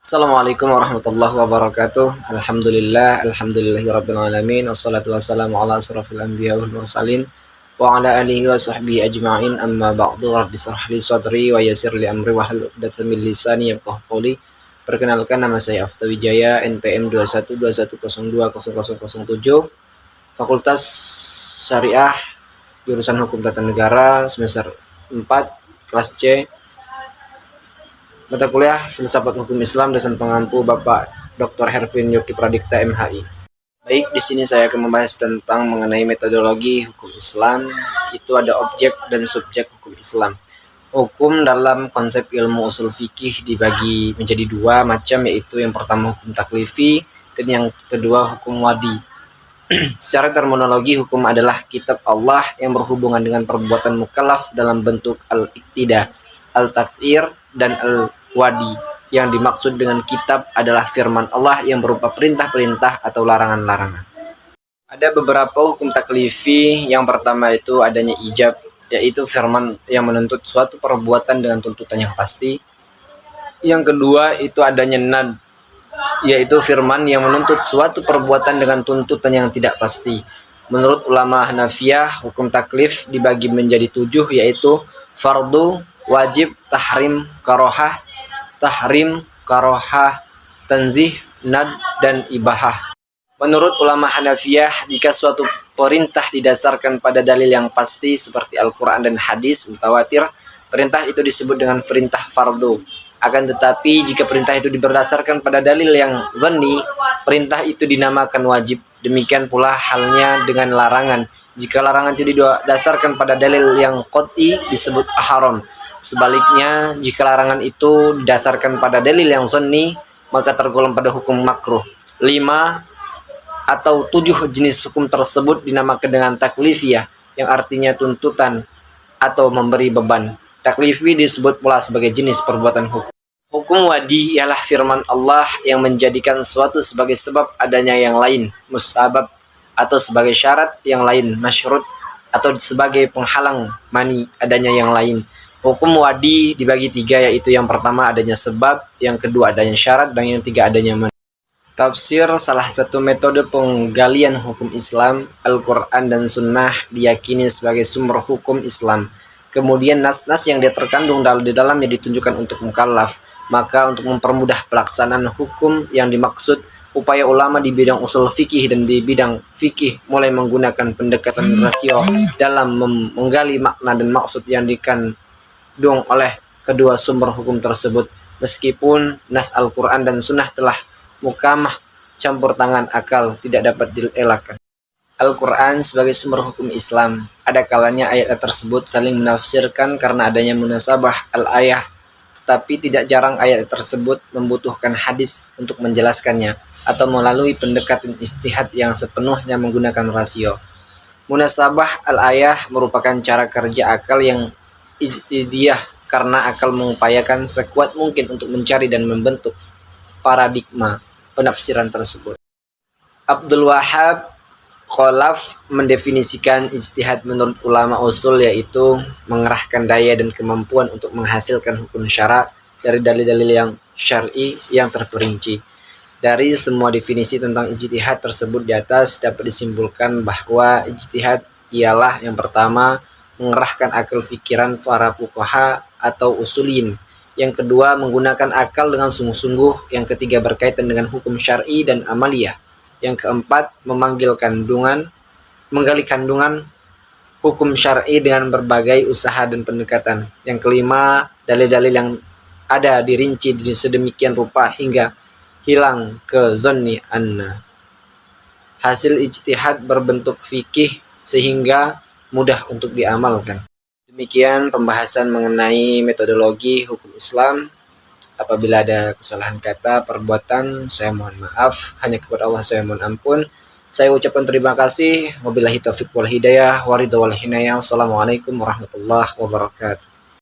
Assalamualaikum warahmatullahi wabarakatuh. Alhamdulillahirabbil alamin wassalatu wassalamu ala asrofil anbiya wal mursalin wa ala alihi wa sahbihi ajma'in amma ba'du. Rabbi shrah li sadri wa yassir li amri wahlul 'uqdatam min lisani yafqahu qawli. Perkenalkan, nama saya Afta Wijaya, NPM 2121020007, Fakultas Syariah, jurusan Hukum Tata Negara, semester 4, kelas C. Mata kuliah Filsafat Hukum Islam, dosen pengampu Bapak Dr. Hervin Yogi Pradikta MHI. Baik, di sini saya akan membahas tentang mengenai metodologi hukum Islam. Itu ada objek dan subjek hukum Islam. Hukum dalam konsep ilmu usul fikih dibagi menjadi dua macam, yaitu yang pertama hukum taklifi dan yang kedua hukum wadi. Secara terminologi, hukum adalah kitab Allah yang berhubungan dengan perbuatan mukallaf dalam bentuk al-iqtida, al-takfir, dan al-wadi. Yang dimaksud dengan kitab adalah firman Allah yang berupa perintah-perintah atau larangan-larangan. Ada beberapa hukum taklifi. Yang pertama itu adanya ijab, yaitu firman yang menuntut suatu perbuatan dengan tuntutan yang pasti. Yang kedua itu adanya nad, yaitu firman yang menuntut suatu perbuatan dengan tuntutan yang tidak pasti. Menurut ulama Hanafiyah, hukum taklif dibagi menjadi 7, yaitu fardu, wajib, tahrim, karohah, tanzih, nad, dan ibahah. Menurut ulama Hanafiyah, jika suatu perintah didasarkan pada dalil yang pasti seperti Al-Quran dan hadis mutawatir, perintah itu disebut dengan perintah fardu. Akan tetapi jika perintah itu berdasarkan pada dalil yang zanni, perintah itu dinamakan wajib. Demikian pula halnya dengan larangan. Jika larangan itu didasarkan pada dalil yang qat'i, disebut haram. Sebaliknya, jika larangan itu didasarkan pada dalil yang zanni, maka tergolong pada hukum makruh. 5 atau 7 jenis hukum tersebut dinamakan dengan taklifiyah, yang artinya tuntutan atau memberi beban. Taklifi disebut pula sebagai jenis perbuatan hukum. Hukum wadi ialah firman Allah yang menjadikan suatu sebagai sebab adanya yang lain, musabab, atau sebagai syarat yang lain, masyrut, atau sebagai penghalang mani adanya yang lain. Hukum wadi dibagi 3, yaitu yang pertama adanya sebab, yang kedua adanya syarat, dan yang ketiga adanya mani. Tafsir, salah satu metode penggalian hukum Islam. Al-Quran dan Sunnah diyakini sebagai sumber hukum Islam. Kemudian nas-nas yang dia terkandung di dalamnya ditunjukkan untuk mukallaf. Maka untuk mempermudah pelaksanaan hukum yang dimaksud, upaya ulama di bidang usul fikih dan di bidang fikih mulai menggunakan pendekatan rasio dalam menggali makna dan maksud yang dikandung oleh kedua sumber hukum tersebut. Meskipun nas Al-Quran dan Sunnah telah mukamah campur tangan akal tidak dapat dielakkan. Al-Quran sebagai sumber hukum Islam, ada kalanya ayat tersebut saling menafsirkan karena adanya munasabah al-ayah, tetapi tidak jarang ayat tersebut membutuhkan hadis untuk menjelaskannya atau melalui pendekatan ijtihad yang sepenuhnya menggunakan rasio. Munasabah al-ayah merupakan cara kerja akal yang ijtihadiyah karena akal mengupayakan sekuat mungkin untuk mencari dan membentuk paradigma penafsiran tersebut. Abdul Wahab Khalaf mendefinisikan ijtihad menurut ulama usul, yaitu mengerahkan daya dan kemampuan untuk menghasilkan hukum syara dari dalil-dalil yang syar'i yang terperinci. Dari semua definisi tentang ijtihad tersebut di atas dapat disimpulkan bahwa ijtihad ialah yang pertama mengerahkan akal pikiran para fuqaha atau usulin. Yang kedua menggunakan akal dengan sungguh-sungguh. Yang ketiga berkaitan dengan hukum syar'i dan amaliyah. Yang keempat menggali kandungan hukum syar'i dengan berbagai usaha dan pendekatan. Yang kelima, dalil-dalil yang ada dirinci sedemikian rupa hingga hilang ke zonni anna. Hasil ijtihad berbentuk fikih sehingga mudah untuk diamalkan. Demikian pembahasan mengenai metodologi hukum Islam. Apabila ada kesalahan kata, perbuatan, saya mohon maaf. Hanya kepada Allah saya mohon ampun. Saya ucapkan terima kasih. Wabillahi taufiq wal hidayah, waridha wal hinayah. Assalamualaikum warahmatullahi wabarakatuh.